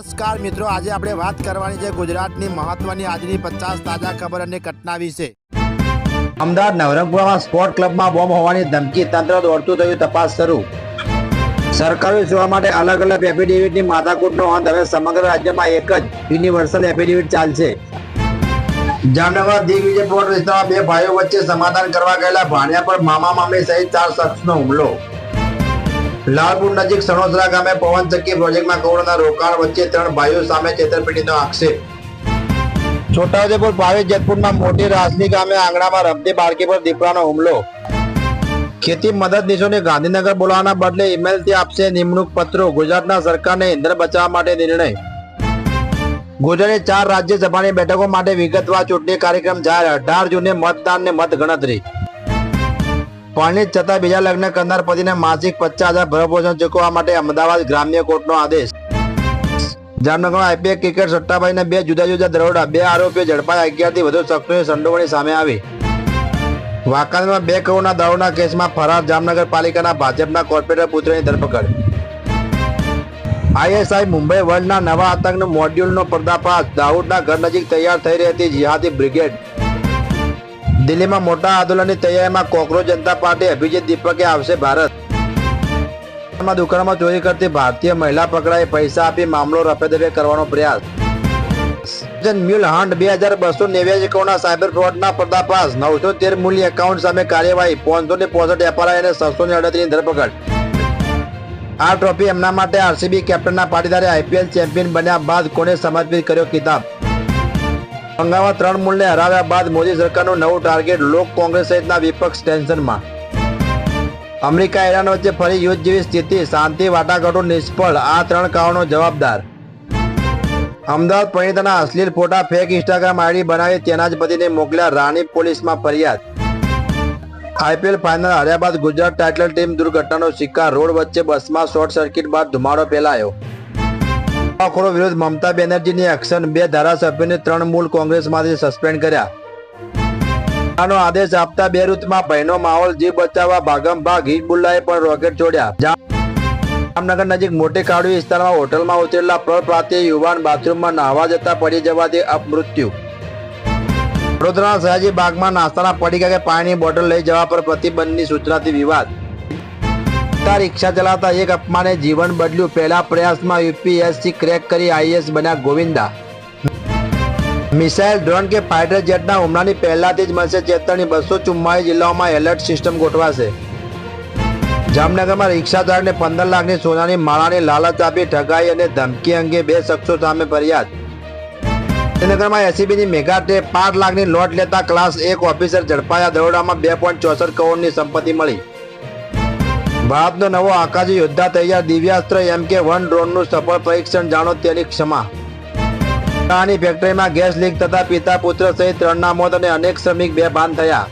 નમસ્કાર મિત્રો, આજે આપણે વાત કરવાની છે ગુજરાતની મહત્વની આજની 50 તાજા ખબર અને ઘટના વિશે। અમદાવાદ નવરંગપુરામાં સ્પોર્ટ ક્લબમાં બોમ્બ હોવાની ધમકી, તંત્ર દોડતું થયું, તપાસ શરૂ। સરકારી સેવા માટે અલગ અલગ એફિડેવિટની માથાકૂટનો અંત, હવે સમગ્ર રાજ્યમાં એક જ યુનિવર્સલ એફિડેવિટ ચાલશે। જામનગર દિગ્વિજય પ્લોટ વિસ્તારમાં બે ભાઈઓ વચ્ચે સમાધાન કરવા ગયેલા ભાણિયા પર મામા મામી સહિત 4 શખ્સનો હુમલો। લાલપુર નજીક સણોસરા ગામે પવનચક્કી પ્રોજેક્ટમાં કરોડોના રોકાણ વચ્ચે 3 ભાઈઓ સામે છેતરપિંડીનો આક્ષેપ। છોટાઉદેપુર પાવી જેતપુરમાં મોટી રાસલી ગામે આંગણામાં રમતી બાળકી પર દીપડાનો હુમલો। ખેતી મદદનીશોને ગાંધીનગર બોલાવવાના બદલે ઈમેલથી આપશે નિમણૂક પત્રો, ગુજરાતના સરકારને ઇંધણ બચાવવા માટે નિર્ણય। ગુજરાતની 4 રાજ્યસભાની બેઠકો માટે વિગતવાર ચૂંટણી કાર્યક્રમ જાહેર, 18 જૂને મતદાન ને મતગણતરી। પરણિત છતાં બીજા લગ્ન કરનાર પતિને માસિક 50,000 ભરણપોષણ ચૂકવવા માટે અમદાવાદ ગ્રામ્ય કોર્ટનો આદેશ। જામનગરમાં આઈપીએલ ક્રિકેટ સટ્ટાબાજીના 2 જુદા જુદા દરોડા, 2 આરોપીઓ ઝડપાયા, 11 થી વધુ શખ્સોની સંડોવણી સામે આવી। વાંકાનેરમાં 2 કરોડના દારૂના કેસમાં ફરાર જામનગર પાલિકાના ભાજપના કોર્પોરેટર પુત્રની ધરપકડ। આઈએસઆઈ મુંબઈ વર્લ્ડના નવા આતંકનું મોડ્યુલનો પર્દાફાશ, દાઉદના ઘર નજીક તૈયાર થઈ રહી હતી જિહાદી બ્રિગેડ। દિલ્હીમાં મોટા આંદોલનની તૈયારીમાં કોકરોચ જનતા પાર્ટી, અભિજીત દીપકે આવશે ભારત। દુકાનમાં ચોરી કરતી ભારતીય મહિલા પકડાઈ, પૈસા આપી મામલો રફેદફે કરવાનો પ્રયાસ। મ્યુલ હન્ટ 2289 કરોડના સાયબર ફ્રોડના પર્દાફાશ, 913 મૂલ્ય એકાઉન્ટ સામે કાર્યવાહી, 565 એફઆરઆઈ અને 738 ની ધરપકડ। આ ટ્રોફી એમના માટે આરસીબી કેપ્ટનના પાટીદારે આઈપીએલ ચેમ્પિયન બન્યા બાદ કોને સમર્પિત કર્યો ખિતાબ। બંગાળમાં 3 મૂળને હરાવ્યા બાદ મોદી સરકારનું નવું ટાર્ગેટ, લોક કોંગ્રેસ સહિતના વિપક્ષ ટેન્શનમાં। અમેરિકા ઈરાન વચ્ચે ફરી યુદ્ધ જેવી સ્થિતિ, શાંતિ વાટાઘાટો નિષ્ફળ, આ 3 કારણો જવાબદાર। અમદાવાદ પરિણીતાના અશ્લીલ ફોટા ફેક ઇન્સ્ટાગ્રામ આઈડી બનાવી તેના જ પતિને મોકલ્યા, રાણી પોલીસમાં ફરિયાદ। આઈપીએલ ફાઇનલ હાર્યા બાદ ગુજરાત ટાઇટલ ટીમ દુર્ઘટનાનો શિકાર, રોડ વચ્ચે બસમાં શોર્ટ સર્કિટ બાદ ધુમાડો ફેલાયો। નવાખોરો વિરુદ્ધ મમતા બેનર્જીની એક્શન, 2 ધારાસભ્યોને 3 મૂળ કોંગ્રેસમાંથી સસ્પેન્ડ કર્યા। આનો આદેશ આપતા બેરુતમાં ભયનો માહોલ, જીવ બચાવવા ભાગમભાગ, હિઝબુલ્લાએ પણ રોકેટ છોડ્યા। જામનગર નજીક મોટી કાવડી વિસ્તારમાં હોટલમાં ઉતરેલા પ્રપ્રાંતીય યુવાન બાથરૂમમાં નાહવા જતા પડી જવાથી અપમૃત્યુ। વડોદરાના સયાજી બાગમાં નાસ્તાના પડીકા કે પાણીની બોટલ લઈ જવા પર પ્રતિબંધની સૂચનાથી વિવાદ। રિક્ષા ચલાવતા એક અપમાને જીવન બદલ્યું, પહેલા પ્રયાસમાં યુપીએસસી ક્રેક કરી આઈએએસ બન્યા ગોવિંદા। મિસાઇલ, ડ્રોન કે ફાઇટર જેટના હુમલાની પહેલાથી જ મળશે ચેતવણી, 244 જિલ્લાઓમાં એલર્ટ સિસ્ટમ ગોઠવાશે। જામનગરમાં રિક્ષા ચાલકને 15 લાખની સોનાની માળાની લાલચ આપી ઠગાઈ અને ધમકી અંગે 2 શખ્સો સામે ફરિયાદ। ગાંધીનગરમાં એસીબીની મેગા ટેપ, 5 લાખની લોટ લેતા ક્લાસ 1 ઓફિસર ઝડપાયા, દરોડામાં 2.64 કરોડની સંપત્તિ મળી। ભારતનો નવો આકાશી યોદ્ધા તૈયાર, દિવ્યાસ્ત્ર MK1 ડ્રોનનું સફળ પરીક્ષણ, જાણો તેની ક્ષમા। ફેક્ટરીમાં ગેસ લીક થતા પિતા પુત્ર સહિત 3ના મોત અને અનેક શ્રમિક બેભાન થયા।